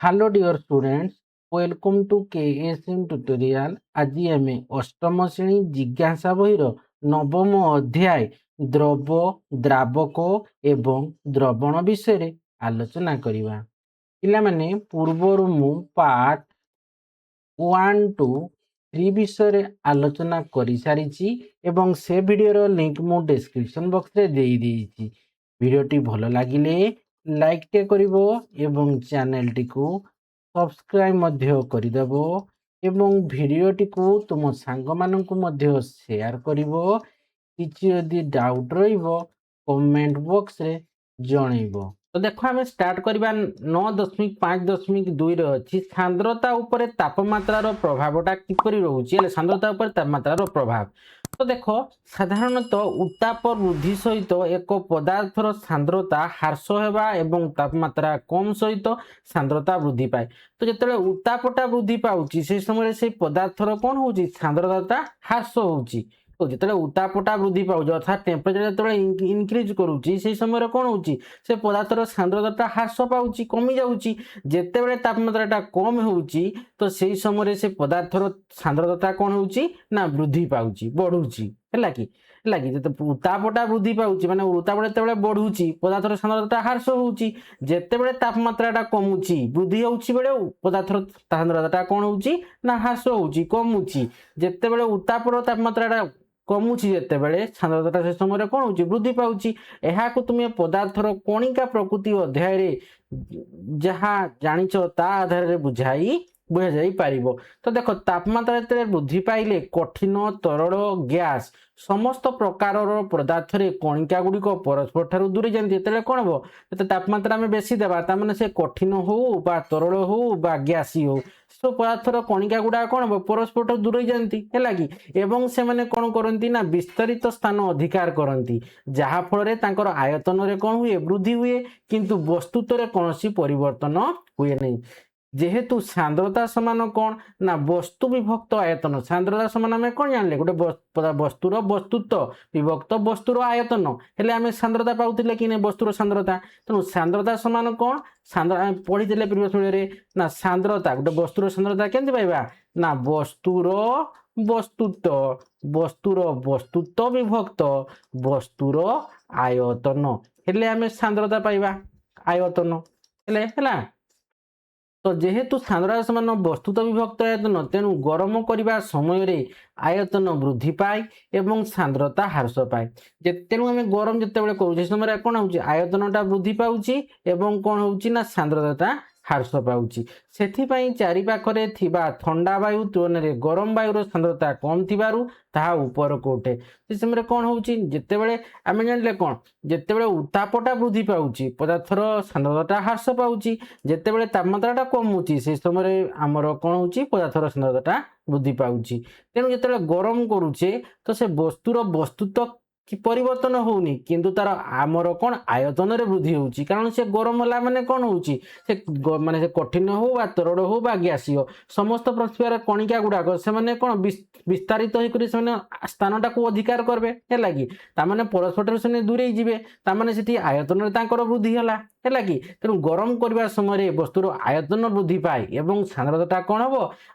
Hello dear students, welcome to KSM tutorial। আজি আমি অষ্টম শ্রেণী জিজ্ঞাসা বহির নবম অধ্যায় দ্রব দ্রাবক এবং দ্রবণ বিষয়ে আলোচনা করিবা। পিলামানে পূর্বরু মু পার্ট 1 2 3 বিষয়ে আলোচনা করে সারিছি এবং সে ভিডিওর লিঙ্ক মু ডেসক্রিপশন বক্সরে দেই দিয়েছি। ভিডিওটি ভালো লাগিলে লাইকটে করিব এবং চ্যানেলটিকে সবস্ক্রাইব মধ্য করিদেব এবং ভিডিওটিকে তুম সাংগমানଙ୍କୁ ମଧ୍ୟ সেয়ার করিব। কিছু যদি ডাউট রহিব কমেন্ট বক্সরে জଣାଇବ। তো দেখো আমি স্টার্ট করিবা 9.5.2 রে ଅଛି ସାନ୍ଦ୍ରତା ଉପରେ ତାପମାତ୍ରାର ପ୍ରଭାବଟା କିପରି ରହୁଛି ହେଲେ ସାନ୍ଦ୍ରତା ଉପରେ ତାପମାତ୍ରାର ପ୍ରଭାବ। ତ ଦେଖ ସାଧାରଣତଃ ଉତ୍ତାପ ବୃଦ୍ଧି ସହିତ ଏକ ପଦାର୍ଥର ସାନ୍ଦ୍ରତା ହ୍ରାସ ହେବା ଏବଂ ତାପମାତ୍ରା କମ ସହିତ ସାନ୍ଦ୍ରତା ବୃଦ୍ଧି ପାଏ। ତ ଯେତେବେଳେ ଉତ୍ତାପଟା ବୃଦ୍ଧି ପାଉଛି সেই ସମୟରେ সেই ପଦାର୍ଥର କ'ଣ ହେଉଛି ସାନ୍ଦ୍ରତାଟା ହ୍ରାସ ହେଉଛି। তো যেତେବେଳେ ଉତ୍ତାପଟା ବୃଦ୍ଧି ପାଉଛି ଅର୍ଥାତ୍ ଟେମ୍ପରେଚର ଯେତେବେଳେ ଇନକ୍ରିଜ କରୁଛି সেই ସମୟରେ କ'ଣ ହେଉଛି ସେ ପଦାର୍ଥର ସାନ୍ଦ୍ରତାଟା ହ୍ରାସ ପାଉଛି କମି ଯାଉଛି। ଯେତେବେଳେ ତାପମାତ୍ରାଟା କମ ହେଉଛି ତ ସେଇ ସମୟରେ ସେ ପଦାର୍ଥର ସାନ୍ଦ୍ରତାଟା କ'ଣ ହେଉଛି ନା ବୃଦ୍ଧି ପାଉଛି ବଢୁଛି ହେଲା କି ଯେତେ ଉତ୍ତାପଟା ବୃଦ୍ଧି ପାଉଛି ମାନେ ଉତ୍ତାପ ଯେତେବେଳେ ବଢୁଛି ପଦାର୍ଥର ସାନ୍ଦ୍ରତାଟା ହ୍ରାସ ହେଉଛି। ଯେତେବେଳେ ତାପମାତ୍ରାଟା କମୁଛି ବୃଦ୍ଧି ହେଉଛି ବେଳେ ପଦାର୍ଥର ସାନ୍ଦ୍ରତାଟା କ'ଣ ହେଉଛି ନା ହ୍ରାସ ହେଉଛି କମୁଛି। ଯେତେବେଳେ ଉତ୍ତାପର ତାପମାତ୍ରାଟା କମୁଛି ଯେତେବେଳେ ସାନ୍ଦ୍ରତାଟା ସେ ସମୟରେ କ'ଣ ହେଉଛି ବୃଦ୍ଧି ପାଉଛି। ଏହାକୁ ତୁମେ ପଦାର୍ଥର କଣିକା ପ୍ରକୃତି ଅଧ୍ୟାୟରେ ଯାହା ଜାଣିଛ ତା ଆଧାରରେ ବୁଝାଯାଇ ପାରିବ। ତ ଦେଖ ତାପମାତ୍ରା ଯେତେବେଳେ ବୃଦ୍ଧି ପାଇଲେ କଠିନ ତରଳ ଗ୍ୟାସ ସମସ୍ତ ପ୍ରକାରର ପଦାର୍ଥରେ କଣିକା ଗୁଡ଼ିକ ପରସ୍ପର ଠାରୁ ଦୂରେଇ ଯାଆନ୍ତି। ଯେତେବେଳେ କ'ଣ ହେବ ଯେତେ ତାପମାତ୍ରା ଆମେ ବେଶୀ ଦେବା ତାମାନେ ସେ କଠିନ ହଉ ବା ତରଳ ହଉ ବା ଗ୍ୟାସି ହଉ ସବୁ ପଦାର୍ଥର କଣିକା ଗୁଡ଼ାକ କ'ଣ ହେବ ପରସ୍ପର ଠାରୁ ଦୂରେଇ ଯାଆନ୍ତି ହେଲା କି ଏବଂ ସେମାନେ କ'ଣ କରନ୍ତି ନା ବିସ୍ତରିତ ସ୍ଥାନ ଅଧିକାର କରନ୍ତି ଯାହାଫଳରେ ତାଙ୍କର ଆୟତନରେ କ'ଣ ହୁଏ ବୃଦ୍ଧି ହୁଏ କିନ୍ତୁ ବସ୍ତୁତ୍ୱରେ କୌଣସି ପରିବର୍ତ୍ତନ ହୁଏ ନାହିଁ। যেহেতু সান্দ্রতা সমান কোণ না বস্তু বিভক্ত আয়তন সান্দ্রতা সমান আমি কোণ জানলে গোটে বস্তুর বস্তুত্ব বিভক্ত বস্তুর আয়তন হলে আমি সান্দ্রতা পাউଥିଲେ কি না বস্তুর সান্দ্রতা তেমন সান্দ্রতা সমান কোণ আমি পড়িলে প্রিভিয়স ভিডিওরে না সান্দ্রতা গোটে বস্তুর সান্দ্রতা কেমতি পাইবা না বস্তুর বস্তুত্ব বিভক্ত বস্তুর আয়তন হলে আমি সান্দ্রতা পাইবা আয়তন হলে ହେଲା। তো যেহেতু সান্দ্রতা সমান বস্তুত বিভক্ত আয়তন তেণু গরম করা সময় আয়তন বৃদ্ধি পায় এবং সান্দ্রতা হ্রাস পায়। তেণু আমি গরম যেতবে করুছে সে সময় কোণ হচ্ছে আয়তনটা বৃদ্ধি পাচ্ছে এবং কোণ হচ্ছে না সান্দ্রতাটা হ্রাস পাଉଛି। ସେଥିପାଇଁ ଚାରିପାଖରେ ଥିବା ଥଣ୍ଡା ବାୟୁ ତୁଳନାରେ ଗରମ ବାୟୁର ସାନ୍ଦ୍ରତା କମ ଥିବାରୁ ତାହା ଉପରକୁ ଉଠେ। ସେ ସମୟରେ କ'ଣ ହେଉଛି ଯେତେବେଳେ ଆମେ ଜାଣିଲେ କ'ଣ ଯେତେବେଳେ ଉତ୍ତାପଟା ବୃଦ୍ଧି ପାଉଛି ପଦାର୍ଥର ସାନ୍ଦ୍ରତାଟା ହ୍ରାସ ପାଉଛି ଯେତେବେଳେ ତାପମାତ୍ରାଟା କମୁଛି ସେ ସମୟରେ ଆମର କ'ଣ ହେଉଛି ପଦାର୍ଥର ସାନ୍ଦ୍ରତାଟା ବୃଦ୍ଧି ପାଉଛି। ତେଣୁ ଯେତେବେଳେ ଗରମ କରୁଛେ ତ ସେ ବସ୍ତୁର ବସ୍ତୁତ୍ୱ କି ପରିବର୍ତ୍ତନ ହଉନି କିନ୍ତୁ ତାର ଆମର କ'ଣ ଆୟତନରେ ବୃଦ୍ଧି ହେଉଛି କାରଣ ସେ ଗରମ ହେଲା ମାନେ କ'ଣ ହେଉଛି ସେ ମାନେ ସେ କଠିନ ହଉ ବା ତରଳ ହଉ ବା ଗ୍ୟାସୀୟ ସମସ୍ତ ପୃଥିବୀର କଣିକା ଗୁଡ଼ାକ ସେମାନେ କ'ଣ ବିସ୍ତାରିତ ହେଇକରି ସେମାନେ ସ୍ଥାନଟାକୁ ଅଧିକାର କରିବେ ହେଲା କି ତାମାନେ ପରସ୍ପରଠାରୁ ସେମାନେ ଦୂରେଇ ଯିବେ ତାମାନେ ସେଠି ଆୟତନରେ ତାଙ୍କର ବୃଦ୍ଧି ହେଲା କି ତେଣୁ ଗରମ କରିବା ସମୟରେ ବସ୍ତୁର ଆୟତନ ବୃଦ୍ଧି ପାଏ ଏବଂ ସାନ୍ଦ୍ରତାଟା କ'ଣ ହେବ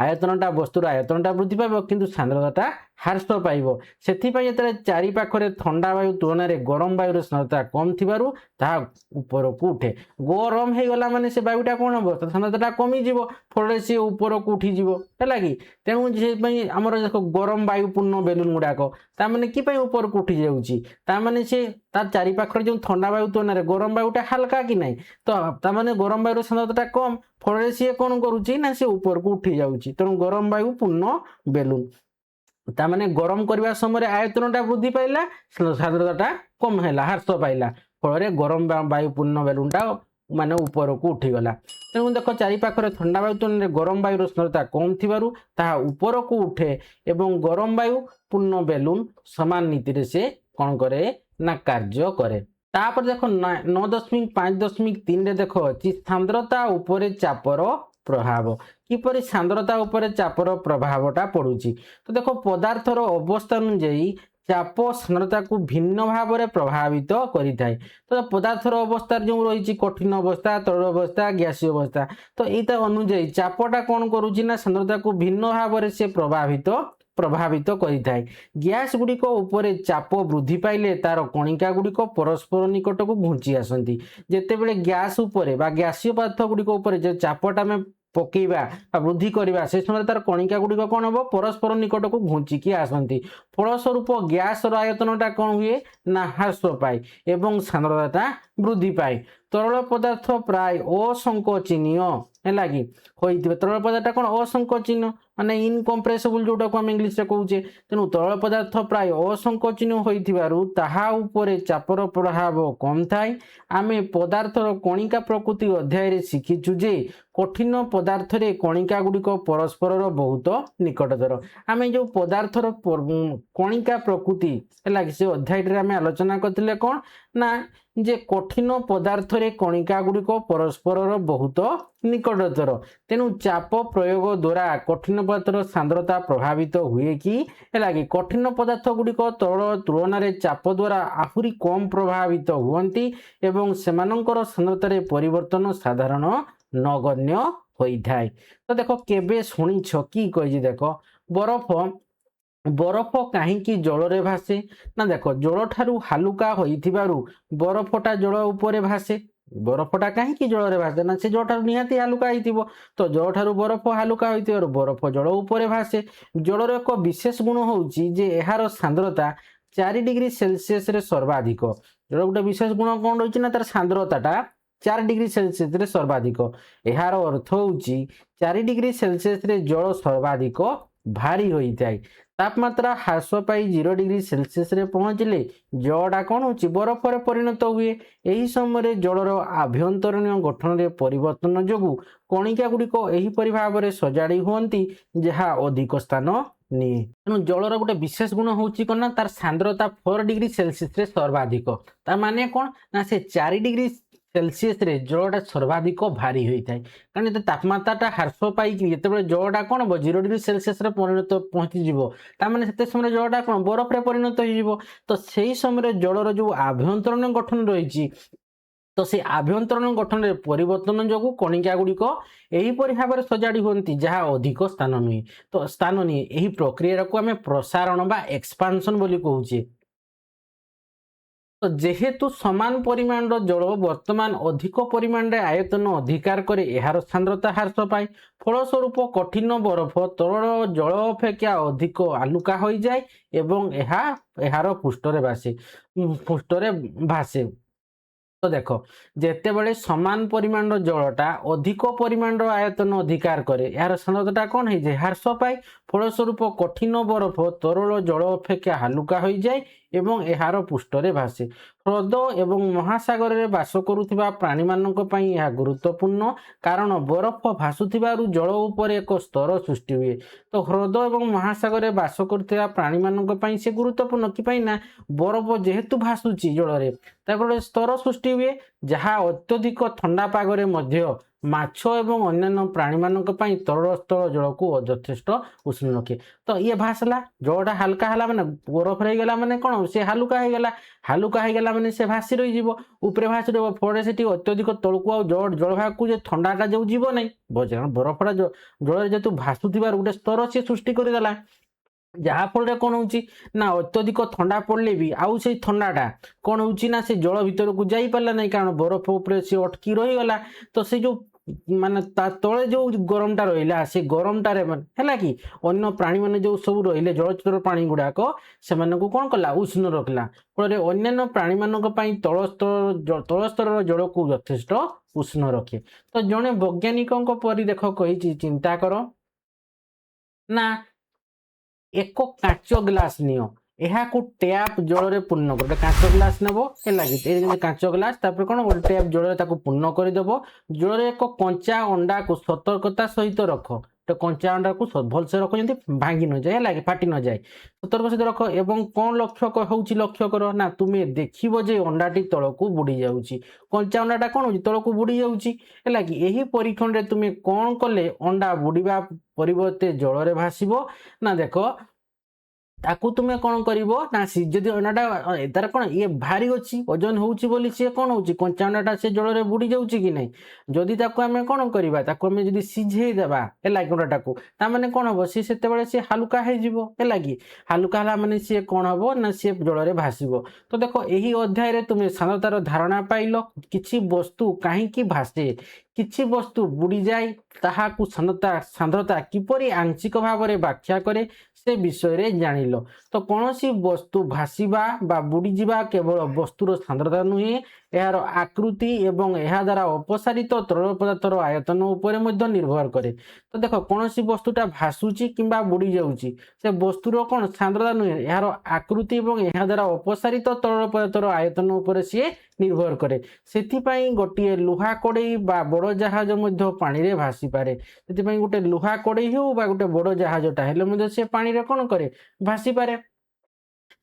ଆୟତନଟା ବସ୍ତୁର ଆୟତନଟା ବୃଦ୍ଧି ପାଇବ କିନ୍ତୁ ସାନ୍ଦ୍ରତାଟା ହ୍ରାସ ପାଇବ। ସେଥିପାଇଁ ଯେତେବେଳେ ଚାରିପାଖରେ ଥଣ୍ଡା ବାୟୁ ତୁଳନାରେ ଗରମ ବାୟୁର ସାନ୍ଦ୍ରତା କମ ଥିବାରୁ ତାହା ଉପରକୁ ଉଠେ। ଗରମ ହେଇଗଲା ମାନେ ସେ ବାୟୁଟା କ'ଣ ହେବ ସାନ୍ଦ୍ରତାଟା କମିଯିବ ଫଳରେ ସେ ଉପରକୁ ଉଠିଯିବ ହେଲା କି ତେଣୁ ସେଥିପାଇଁ ଆମର ଗରମ ବାୟୁ ପୂର୍ଣ୍ଣ ବେଲୁନ ଗୁଡ଼ାକ ତାମାନେ କି ପାଇଁ ଉପରକୁ ଉଠି ଯାଉଛି ତାମାନେ ସେ ତା ଚାରିପାଖରେ ଯେଉଁ ଥଣ୍ଡା ବାୟୁ ତୁଳନାରେ ଗରମ ବାୟୁଟା ହାଲକା କି ନାହିଁ ତ ତାମାନେ ଗରମ ବାୟୁର ସାନ୍ଦ୍ରତାଟା କମ ଫଳରେ ସିଏ କ'ଣ କରୁଛି ନା ସେ ଉପରକୁ ଉଠି ଯାଉଛି ତେଣୁ ଗରମ ବାୟୁ ପୂର୍ଣ୍ଣ ବେଲୁନ ତାମାନେ ଗରମ କରିବା ସମୟରେ ଆୟତନଟା ବୃଦ୍ଧି ପାଇଲା ସାନ୍ଦ୍ରତାଟା କମ ହେଲା ହ୍ରାସ ପାଇଲା ଫଳରେ ଗରମ ବାୟୁ ପୂର୍ଣ୍ଣ ବେଲୁନଟା ମାନେ ଉପରକୁ ଉଠିଗଲା। ତେଣୁ ଦେଖ ଚାରିପାଖରେ ଥଣ୍ଡା ବାୟୁ ତୁଳନାରେ ଗରମ ବାୟୁର ସାନ୍ଦ୍ରତା କମ ଥିବାରୁ ତାହା ଉପରକୁ ଉଠେ ଏବଂ ଗରମ ବାୟୁ ପୂର୍ଣ୍ଣ ବେଲୁନ ସମାନ ନୀତିରେ ସେ କ'ଣ କରେ ନା କାର୍ଯ୍ୟ କରେ। ତାପରେ ଦେଖ 9.5.3 ରେ ଦେଖ ଅଛି ସାନ୍ଦ୍ରତା ଉପରେ ଚାପର ପ୍ରଭାବ କିପରି ସାନ୍ଦ୍ରତା ଉପରେ ଚାପର ପ୍ରଭାବଟା ପଡୁଛି। ତ ଦେଖ ପଦାର୍ଥର ଅବସ୍ଥା ଅନୁଯାୟୀ चाप सांद्रता को भिन्न भाव में प्रभावित करिथाय। तो पदार्थर अवस्था जो रही कठिन अवस्था, तरल अवस्था, गैसीय अवस्था, तो यहाँ अनुजाई चापटा कौन करुच्ची ना सांद्रता को भिन्न भाव में से प्रभावित करिथाय। गैस गुड़िक उपरे चाप वृद्धि पाइले तार कणिका गुड़िक परस्पर निकट को घुंची आसती। जेतेबेले गैस उपरे बा गैसीय पदार्थ गुड़िक उपरे जो चापटा में पकेबा वृद्धि करवा से समय तार कणिका गुड़िक कौन हम परस्पर निकट को घुंचिकी आसती। फलस्वरूप गैस आयतनटा कौन हुए ना ह्रास पाए एवं सांद्रता वृद्धि पाए। तरल पदार्थ प्राय असंकोचनीय है कि तरल पदार्थ कौन असंकोचनीय माने इनकम्प्रेसिबल जोटा को हम इंग्लिश रे कहूचे। तेणु तरल पदार्थ प्राय असंकोचनीय होइथिबारु ताहा उपरे चापर प्रभाव कम थाए। आमे पदार्थर कणिका प्रकृति अध्याय रे शिखिचु जे कठिन पदार्थ रे कणिका गुड़िक परस्पर बहुत निकटतर। आमे जो पदार्थर कणिका प्रकृति है से अध्याय रे आमे आलोचना करथिले कौन ना जे कठिन पदार्थ रे कणिका गुड़िक परस्पर बहुत निकटतर। तेणु चाप प्रयोग द्वारा कठिन पदार्थर सांद्रता प्रभावित हुए कि है कि कठिन पदार्थ गुड़िक तरल तुलन में चाप द्वारा आहुरी कम प्रभावित हुअन्ति एवं सेमानंकर सांद्रता रे परिवर्तन साधारण नगण्य होइथाय। तो देखो केबे शुणिछ कि कहि देख बरफ कहीं जल रे भासे ना देख जल ठारू हालुका होइथिबारु बरफटा जल उपरे भासे। बरफटा कहीं जल रे भासे ना से जल ठारू निहाती हालुका होइथिबो। तो जल ठारू बरफ हालुका होइथिबारु बरफ जल उपरे भासे। जलर एक विशेष गुण होउची जे एहार सांद्रता 4 डिग्री सेल्सियस रे सर्वाधिक। जल गोटे विशेष गुण कौन रही ना तार सांद्रताटा 4 डिग्री सेल्सियस रे सर्वाधिक। एहार अर्थ होउची 4 डिग्री सेल्सियस रे जल सर्वाधिक भारी होइथाय। तापमात्रा ह्रास पाई 0 डिग्री सेल्सियस रे पहुंचले जलटा कौन हो बरफ रे परिणत हुए। यही समय जलर आभ्यंतरीण गठन रे परिवर्तन जोगु कणिका गुड़िक एहीपरि भाव में सजाड़ी हुअन्ति जहा अधिक स्थान निये। तेणु जलर गोटे विशेष गुण होउची कोन ना तार सांद्रता 4 डिग्री सेल्सियस रे सर्वाधिक। ता माने कोन ना से 4 डिग्री सेल्सियस रे जलटा सर्वाधिक भारी होता है। कारण जो तापमात्रा ह्रास पाई जिते जलटा कौन हम 0 डिग्री सेल्सियस रे परिणत पहुँचीज से समय जलटा कौन बरफ रे परिणत हो। तो सही समय जलर जो आभ्यंतरीण गठन रही तो से आभ्यंतरीण गठन रे परिवर्तन जोगु कणिका गुड़िक एहीपरि भाव में सजाड़ी हुअन्ति जहा अधिक स्थान नुहे। तो स्थान निये एही प्रक्रिया को आमे प्रसारण बा एक्सपांशन बोली कहूचे। तो जेहेतु समान परिमाण जल वर्तमान अधिक परिमाण रे आयतन अधिकार करे एहार सांद्रता ह्रास पाए। फलस्वरूप कठिन बरफ तरल जल अपेक्षा अधिक आलुका हो जाए एवं एहार पृष्ठरे भासे। तो देख जेते बड़े समान परिमाण जलटा अधिक परिमाण आयतन अधिकार करे यार सांद्रता कौन है ह्रास पाए। फलस्वरूप कठिन बरफ तरल जल अपेक्षा हालुका हो जाए एवं एहार पृष्ठरे भासे। ह्रद एवं महासागर रे बास करुथिबा प्राणी मानक पई यह गुरुत्वपूर्ण कारण बरफ भासुथिबारु जल उपर एक स्तर सृष्टि हुए। तो ह्रद एवं महासागर रे बास करुथिबा प्राणी मानक पई से गुरुत्वपूर्ण कि पई ना बरफ जेहेतु भासुची जल रे तापर स्तर सृष्टि हुए जहा अत्यधिक ठंडा पागरे मध्य माछ एवं अन्य प्राणी मानक पई तरल स्थल जल को यथेष्ट उष्ण रखे। तो ये भासला जलटा हालका हला माने बरफ रही गला माने कोन से हालुका हो गला। हालुका हो गला माने से भासी रही जीवो ऊपर भासी रहो फळे सेठी अत्यधिक तळकु आ जल भाग को जे ठंडाटा जो जीवो नै बरफटा जल जेतु भासुथिबार गोटे स्तर से सृष्टि कर देला जहाँफल कौन हो अत्यधिक ठंडा पड़े भी आउ से ठंडाटा कौन हो से जल भीतर को जाई पारला नहीं कारण बरफ उपर से अटकी रहीगला। तो से जो माने तले जो गरमटा रहा से गरमटार है कि अन्य प्राणी मैंने जो सब रही जलचर प्राणी गुड़ाक से कौन कला उष्ण रखला फल अन्य प्राणी मान तल स्तर जल को यथेष्ट उष्ण रखे। तो जड़े वैज्ञानिकों पर देख कही चिंता कर ना एक कांच ग्लास नियो यहाँ को टैप जल रे पूर्ण कर कांच ग्लास नेब है कांच ग्लास कौन गोटे टैप जल पूर्ण करदेव जल एक कंचा अंडा को सतर्कता सहित रख तो कंचा अंडा को भलसे रख जमी भांगी न जाए है फाटी न जाए सतर्क सहित रख एवं कौन लक्ष्य होची लक्ष्य कर ना तुम्हें देखिबो जे अंडाटी तल को बुड़ी जाउची कंचा अंडाटा कौन हो तल को बुड़ी जाउची है कि यही परीक्षण रे तुम्हें कौन कले अंडा बुड़ीबा परिवर्ते जल रे भासिबो ना देख ताकू तुमे कौन करिवो ना जदि अंडाटा तार कौन ये भारी अच्छी ओजन होउची बोली सी कौन होउची कंचा अंडाटा से जल रे बुड़ी जाउची कि नहीं जदि ताकू आमे कौन करबा ताकू आमे जदि सिझेई देबा एला अंडाटाकू ता माने कौन हबो सी सेते बेले सी हालुका हे जिवो एला कि हालुका हला माने सी कौन हबो ना सी जल रे भासिबो। तो देखो एही अध्याय रे तुमे सांद्रतार धारणा पाइलो किछि वस्तु काहे कि भासे किछि वस्तु बुड़ी जाय ताहाकू सांद्रता किपरि आंशिक भाव रे व्याख्या करे से विषय रे जानिलो। तो कौनसी वस्तु भासीबा बा बुड़ी जिबा केवल वस्तुर सांद्रता नुहे यार आकृति एवं यह द्वारा अपसारित तरल पदार्थर आयतन उपरे मध्य निर्भर करे। तो देखो कौनसी वस्तुटा भासुची किंबा बुड़ी जाउची से वस्तुर कौन सांद्रता नुहे यार आकृति एवं यह द्वारा अपसारित तरल पदार्थर आयतन उपरे सी निर्भर करे। सेथिपाई गोटे लुहा कड़ई बा बड़ जहाज मध्य पानी रे भासी पारे सेथिपाई गोटे लुहा कड़ई हो बा गोटे बड़ जहाजटा हेले मध्य से पानी रे कौन करे भासी पारे।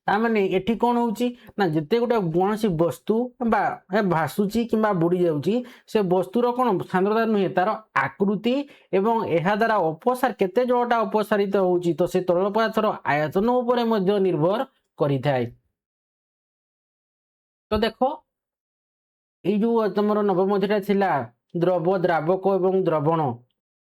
तामाने एठी कौन होउची ना जते गोटे कौनसी वस्तु बा भासुची किंबा बुड़ी जाउची से वस्तुर कौन सांद्रता नुहे तार आकृति एवं एहा द्वारा अपसार केते जलटा अपसारित होउची तो से तरल पदार्थर आयतन उपरे मध्य निर्भर करिथाय। तो देखो ये जो तुम नवम अध्याय थिला द्रव द्रावक एवं द्रवण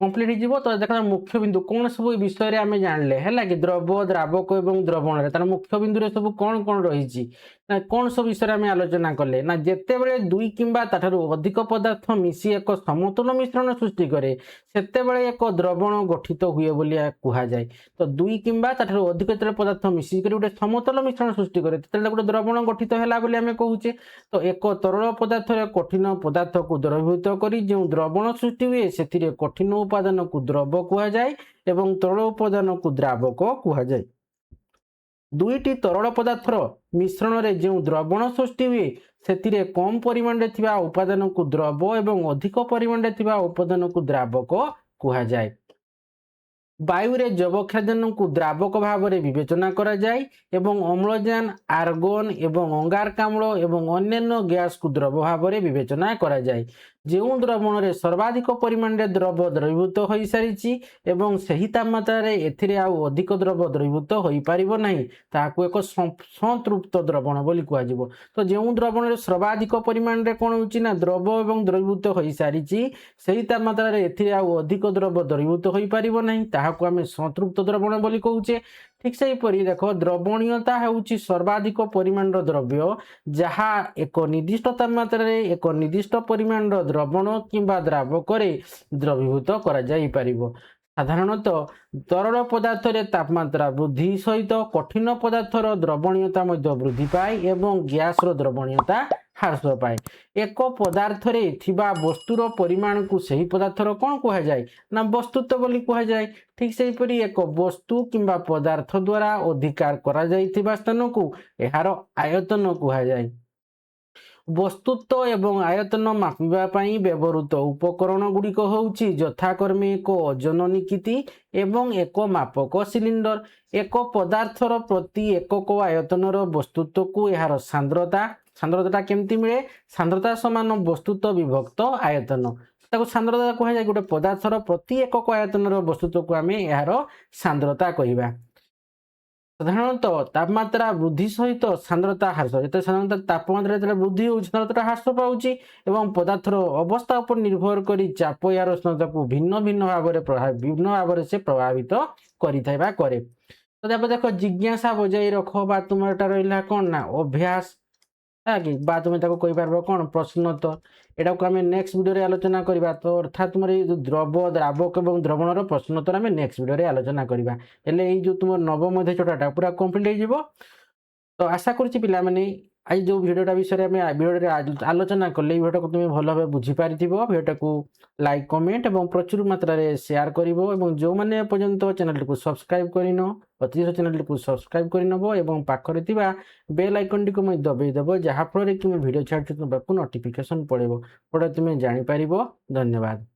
कंप्लीट हो। तो देखा मुख्य बिंदु कौन सब विषय रे आमे जानले है कि द्रव द्रावक एवं द्रवण रे तार मुख्य बिंदु रे सब कौन कौन रही ना कौन सब विषय आमे आलोचना कले ना जेते बेले दुई किंबा ताठारु अधिक पदार्थ मिसी एक समतुल मिश्रण सृष्टि करे सेते बेले एक द्रवण गठित हुए बोली कहा जाए। तो दुई किंबा ताठारु अधिक जेते पदार्थ मिसी करी गोटे समतुल मिश्रण सृष्टि करे तेते गोटे द्रवण गठित हैला बोली आमे कहूचे। तो एक तरल पदार्थ रे कठिन पदार्थ को द्रवीभूत करी जो द्रवण सृष्टि हुए सेथिरे कठिन उपादान को द्रव कहा जाए एवं तरल उपादान को द्रावक कहा जाए। दुईटी तरल पदार्थर मिश्रण रे जो द्रवण सृष्टि हुए सेतिरे कम परिमाण रे थिबा उपादान को द्रव एवं अधिक परिमाण रे थिबा उपादान को द्रावक कहा जाए। वायु रे जैवखाद्यान्न को द्रावक भाव में विवेचना करा जाए एवं अम्लजान आर्गन एवं अंगारकाम्ल एवं अन्यान्य गैस को द्रव भाव में विवेचना करा जाए। जो द्रवण रे सर्वाधिक परिमाण रे द्रव द्रवीभूत हो सारी एवं सही तापमात्रा रे एथिरे आउ अधिक द्रव द्रवीभूत हो पारिबो नाही ताहाकू एक संतृप्त द्रवण बोली कुआ जिवो। तो जो द्रवण रे सर्वाधिक परिमाण रे कोन होची ना द्रव एवं द्रवीभूत हो सारी सही तापमात्रा रे एथिरे आउ अधिक द्रव द्रवीभूत हो पारिबो नाही ताहाकू आमे संतृप्त द्रवण बोली कहूचे। ठीक से परी देखो द्रवणीयता होउची सर्वाधिक परिमाण द्रव्य जहा एक निर्दिष्ट तापमात्रा रे एक निर्दिष्ट परिमाण द्रवण किंबा द्रावक रे द्रवीभूत करा जाई परिबो। साधारणतः तरल पदार्थ रे तापमात्रा वृद्धि सहित कठिन पदार्थर द्रवणीयता मध्य वृद्धि पाए एवं गैस रो द्रवणीयता ह्रास पाए। एक पदार्थ रे थिबा वस्तुर परिमाण को सही पदार्थर कौन कहा जाए ना वस्तुत्व बोली कहा जाए। ठीक से परी एक वस्तु किंबा पदार्थ द्वारा अधिकार करा जाइथिबा स्थान को एहार आयतन कहा जाए। वस्तुत्व एवं आयतन मापिबा पई व्यवहृत उपकरण गुड़िक होउची यथाक्रमे एक ओजन निकिति एवं एक मापक सिलिंडर। एक पदार्थर प्रति एकक आयतनर वस्तुत्व को यार सांद्रता केमती मिले सांद्रता समान वस्तुत्व विभक्त आयतन ताको सांद्रता कहा जाए। गोटे पदार्थर प्रति एकक आयतनर वस्तुत्व को आमे यार सांद्रता कहिबा। साधारणतः तापमात्रा वृद्धि सहित सांद्रता ह्रास जो साधारणतः तापमात्रा जो वृद्धि हो सांद्रता ह्रास पाऊँच एवं पदार्थर अवस्था पर निर्भर कर चाप यार उष्णता को भिन्न भिन्न भाव से प्रभावित करे। तो देख जिज्ञासा बजाई रख बा तुम रहा कौन ना अभ्यास है कि बा तुम कही पार कौन प्रश्नोत्तर एटा को आम नेक्स्ट वीडियो रे आलोचना करबा। तो अर्थात तुम द्रव द्रावक एवं द्रवणर प्रश्नोत्तर आम नेक्स्ट वीडियो रे आलोचना करबा। हेले ये जो तुम नवम अध्याय छोटाटा पूरा कंप्लीट हो। तो आशा करुच्ची पिला माने आज जो भिडियोटा विषय में भिडियो आलोचना कले भिडियो को तुम भल भाव बुझीपारि भिडियो को लाइक कमेंट और प्रचुर मात्रा रे शेयर करिवो एवं जो माने पर्यंत चैनल को सब्सक्राइब करिनो अति चैनल को सब्सक्राइब करिनबो एवं पाखरे थिबा बेल आइकन टी को मैं दबाई देबो जहा फल रे कि मैं वीडियो छाडछु तुमको नोटिफिकेशन पड़ेबो पड़े तुम जानि पारिबो। धन्यवाद।